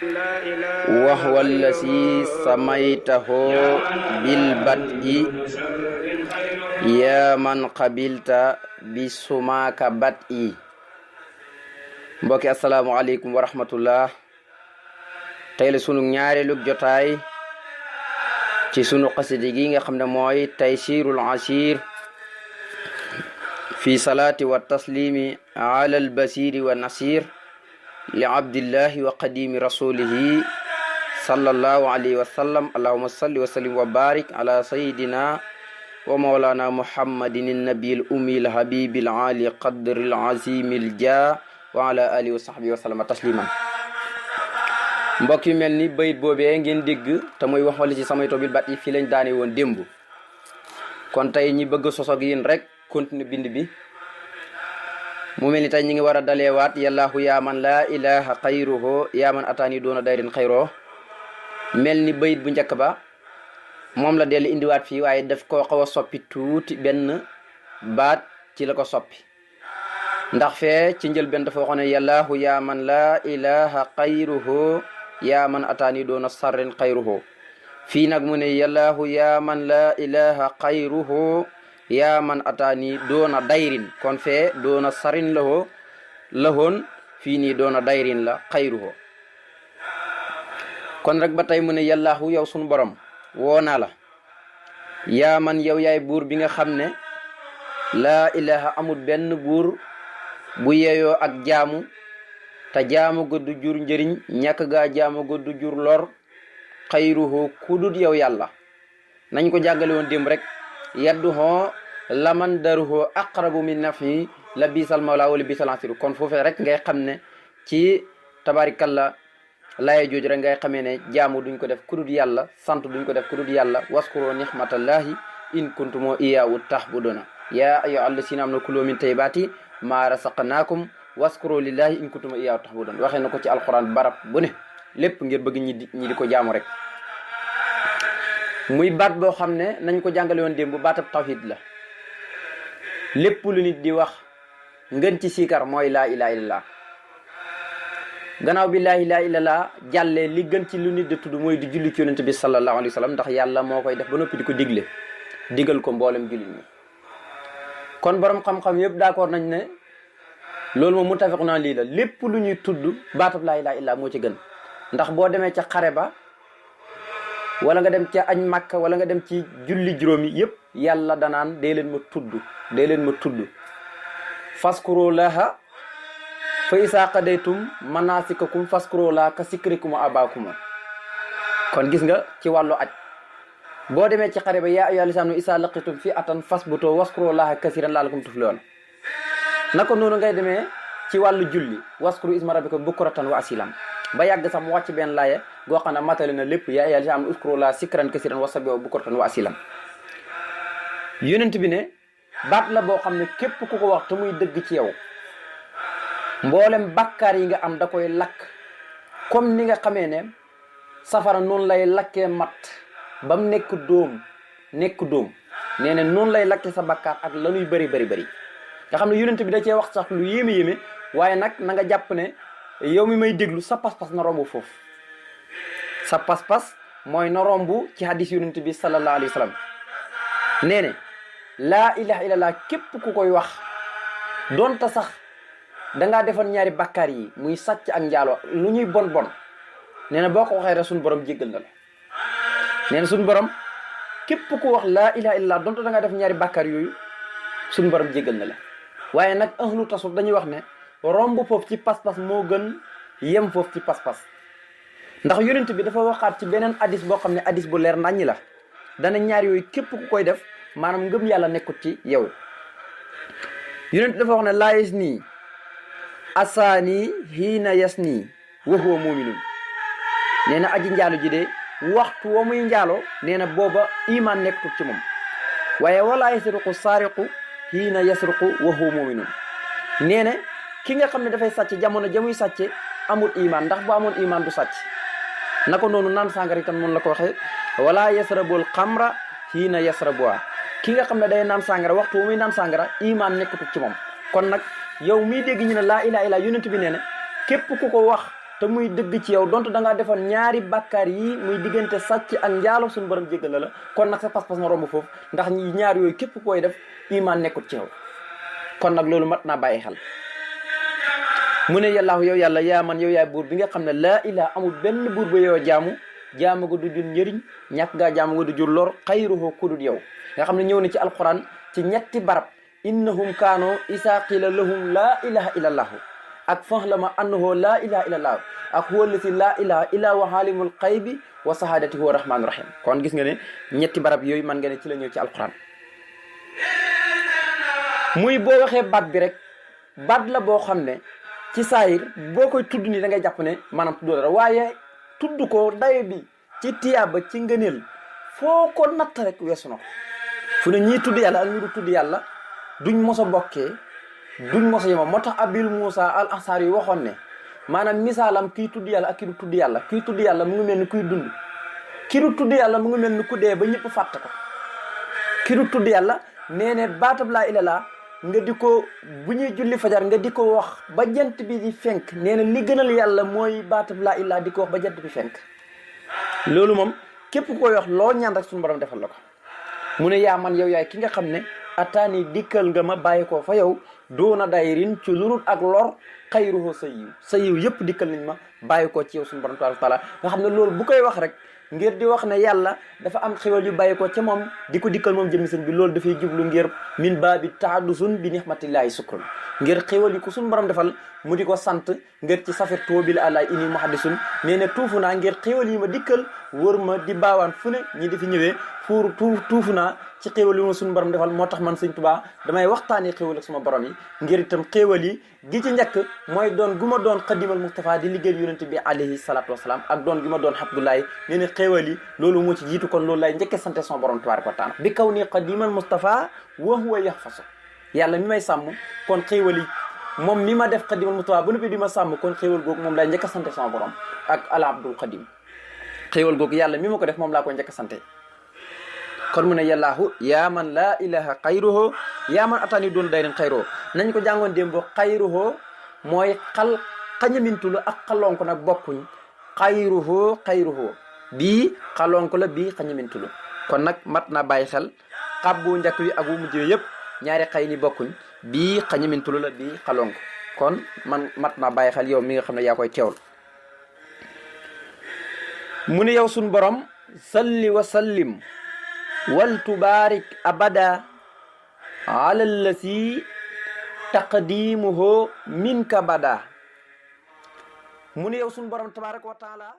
وهو الذي سميته بالبدء يا من قبلت بسماك بدء. mbokki asalaamaaleykum wa rahmatullah. tey la sunu ñaareelu jotaay ci sunu xasida gi nga xam ne mooy taysirul asir fi salaati wa taslimi ala albasiri wa nasir li abdillahi wa qadimi rasulihi sallallahu alayhi wa sallam. allahuma salli wa sallim wa barik ala sayidina wa mawlana muhammadin nabiil umil habibil ali qadril azimil ja wa ala alihi wa sahbihi wa sallama tasliman. mbokk yu mel ni bayit boobee ngeen dégg te muy wax wala ci samay tobil bat yi fii lañ daane woon démb. kon tey ñi bëgg sosog yéen rek continue bind bi mu mel ni tey ñi ngi war a daleewaat yallaahu yaa man laa ilaha xayruhu yaa man ataani doona dayrin xayroo. mel ni bayit bu njëkk ba moom la dellu indiwaat fii waaye daf koo xaw a soppi tuuti benn baat ci la ko soppi. ndax fee ci njëlbeen dafa waxoon ne yallaahu yaa man laa ilaha xayruhu yaa man ataani doona sarrin xayruhu. fii nag mu ne yallaahu yaa man laa ilaha xayruhu yaa man ataani doona dayrin. kon fee doona sarin lahoon fii nii doona dayrin la xayruhu. kon rek ba tey mu ne yallaahu yow sunu borom woo naa la yaa man yow yaay buur bi nga xam ne laa ilaha amul benn buur bu yeeyoo ak jaamu te jaamu ga du jur njëriñ ñàkk gaa jaamu ga du jur lor xayruhu kudut yow yàlla. nañ ko jàngale woon démb rek yadduhoo laman daruhoo aqrabu min nafi la bisal mawla wala bisal asiru. kon foofee rek ngay xam ne ci tabarikalla laye jooju rek ngay xamee ne jaamu duñ ko def kudut yàlla, sant duñ ko def kudut yàlla. waskuro nixmatallahi in kuntumoo iyaawu tahbuduna yaa ayyuha allasina amanu kulu min tayyibati maa rasaqnaakum waskuro lillahi in kuntum iyaahu tahbudun. waxee na ko ci alquran barab bu ne lépp ngir bëgg ñi di ko jaamu rek. muy baat boo xam ne nañ ko jàngale woon démb baatab tawhid la. lépp lu nit di wax ngën ci siikar mooy laa ilaha illallah. gannaaw bi laa ilaha illallah jàllee li gën ci lu nit di tudd mooy di julli ci yonent bi sallallahu alayhi wa sallam ndax yàlla moo koy def ba noppi di ko digle digal ko mboolem jullit ñi. kon borom xam-xam yëpp d'accord nañ ne loolu moom muttafiq naa lii la. lépp lu ñuy tudd baatab laa ilaha illallah moo ci gën. ndax boo demee ca xare ba wala nga dem ca añ màkka wala nga dem ci julli juróom yi yëpp yàlla danaan dee leen ma tudd faskuro laha fa isaa qadaytum manasikakum faskuro laha ka sikrikum abaakum. kon gis nga ci wàllu aj boo demee ci xare ba yaa ayyuhal lazina isaa laqitum fi atan fasbuto waskuro laha kasiran laalakum tuflihun. naka noonu ngay demee ci wàllu julli waskuru isma rabbika bukratan wa asilan. ba yàgg sax mu wàcc benn laaye goo xam ne matale na lépp yaa ayyuhal lazina uskuru laha sikran kasiran wasabbihu bukratan wa asilan. yonent bi ne baat la boo xam ne képp ku ko wax te muy dëgg ci yow mboolem bakkaar yi nga am da koy lakk. comme ni nga xamee ne safara noonu lay lakkee mat ba mu nekk dóom nee na noonu lay lakkee sa bakkaar ak lanuy bëri nga xam ne yonent bi da cee wax sax lu yéeme waaye nag na nga jàpp ne yow mi may déglu sa pas-pas na romb foofu. sa pas-pas mooy na romb ci hadis yonent bi sallallahu alayhi wa sallam. nee ne laa ilaha illallah képp ku koy wax doonte sax dangaa defoon ñaari bakkaar yi muy sàcc ak njaalo lu ñuy bon nee na boo ko waxee rek suñu borom jéggal na la. nee na suñu borom képp ku wax laa ilaha illallah doonte dangaa def ñaari bakkaar yooyu suñu borom jéggal na la. waaye nag ahlu tasawuf dañuy wax ne romb foofu ci pas-pas moo gën yem foofu ci pas-pas. ndax yonent bi dafa waxaat ci beneen hadis boo xam ne hadis bu leer naññi la. dana ñaar yooyu képp ku koy def maanaam ngëm yàlla nekkut ci yow. yonent dafa wax ne laa yes nii asaani hiina yes nii wa huwa muminun. nee na aji njaalo ji de waxtu wa muy njaalo nee na booba iman nekkut ci moom. waaye wala yasriqu saariqu hiina yasriqu wa huwa muminun. nee na ki nga xam ne dafay sàcc jamono jamuy sàcce amul iman ndax bu amoon iman du sàcc. naka noonu naan sàngara itam noonu la ko waxee wala yasrabul xamra hiina yasrabuha. ki nga xam ne day naan sàngara waxtu wu muy naan sàngara iman nekkatut ci moom. kon nag yow miy dégg ñu ne laa ilaaha illallaah yonent bi nee na képp ku ko wax te muy dëgg ci yow donte da ngaa defoon ñaari bàkkaar yi muy diggante sàcc ak njaalo suñu borom jéggal la kon nag sa pas-pas na romb foofu ndax ñaar yooyu képp koy def iman nekkut ci yow kon nag loolu mat naa bàyyi xel mu ne yàllaahu yow yàlla yaa man yow yaay buur bi nga xam ne laa ilaa amul benn buur ba yow jaamu ga du jur njëriñ ñàkk gaa jaamu ga du jur lor xayruhu kudut yow nga xam ne ñëw na ci alquran ci ñetti barab innahum kaano isa qila lahum laa ilaha illa allahu ak fahlama annahu laa ilaha illa allahu ak huwa allati laa ilaha illa wa alimul xaybi wa sahadati huwa rahmanu rahim kon gis nga ne ñetti barab yooyu man nga ne ci la ñëw ci alquran muy boo waxee baat bi rek baat la boo xam ne ci saayir boo koy tudd ni da ngay jàpp ne maanaam tuddoo dara waaye tudd ko dayo bi ci tiyaaba ci ngëneel foo ko natt rek weesu na ko fu ne ñii tudd yàlla ak ñi du tudd yàlla duñ mos a bokkee duñ mos a yema moo tax abil Moussa al Ansari yi waxoon ne maanaam misaalam kii tudd yàlla ak kii du tudd yàlla kii tudd yàlla mu ngi mel ni kuy dund kii du tudd yàlla mu ngi mel ni ku dee ba ñëpp fàtte ko kii du tudd yàlla nee ne baatab laa illallah nga di ko bu ñuy julli fajar nga di ko wax ba jant bi di fenk nee na li gënal yàlla mooy baatab laa illallah di ko wax ba jant bi fenk loolu moom képp koy wax loo ñaan rek suñu borom defal la ko mu ne yaa man yow yaay ki nga xam ne ataani dikkal nga ma bàyyi ko fa yow doona dayrin ci lurut ak lor xayruhu sa yiw yëpp dikkal nañ ma bàyyi ko ci yow suñu borom tabaaraka taala nga xam ne loolu bu koy wax rek ngir di wax ne yàlla dafa am xéwal yu bàyyi ko ca moom di ko dikkal moom jëmmi sëñ bi loolu dafay jublu ngir min baabi taadusun bi nixmatillahi sukrun ngir xéwal yi ko suñu borom defal mu di ko sant ngir ci safir toobil àlaay ini muhaddisun nee ne tuufu naa ngir xéwal yi ma dikkal wër ma di baawaan fu ne ñi di fi ñëwee tuufu naa ci xéwal yi ma suñu borom defal moo tax man sëñ Tuubaa damay waxtaanee xéwal ak suma borom yi ngir itam xéwal yi gi ci njëkk mooy doon gu ma doon xadimal Mustafa di liggéey yonente bi alayhi salaatu wasalaam ak doon gi ma doon Abdoulaye nee ne xéwal yi loolu moo ci jiitu kon loolu lay njëkkee sante sama borom tabaaraka wa taala bi kaw ni xadimal Mustafa wa huwa yaxfasu yàlla mi may sàmm kon xéwal yi moom mi ma def xadimal Mustafa ba noppi di ma sàmm kon xéwal googu moom lay njëkk a sante sama borom ak ala abdul xadim xéwal googu yàlla mi ma ko def moom laa ko njëkk a sante kon mu ne yàllaahu yaa man laa ilaha xayruhu yaa man atani doon dayrin xayruhu nañ ko jàngoon démb xayruhu mooy xañamintulu ak xalonko nag bokkuñ xayruhu bii xalonko la bii xañamintulu kon nag mat naa bàyyi xel xab bu njëkk wi ak bu mujj yëpp ñaari xay ni bokkuñ bii xañamintulu la bii xalonko kon man mat naa bàyyi xel yow mi nga xam ne yaa koy teewul mu ne yow suñ borom salli wa sallim wal tubaarik abada ala allasi taqdimuhu minka bada mu ne yow suñu borom tabaraka wa taala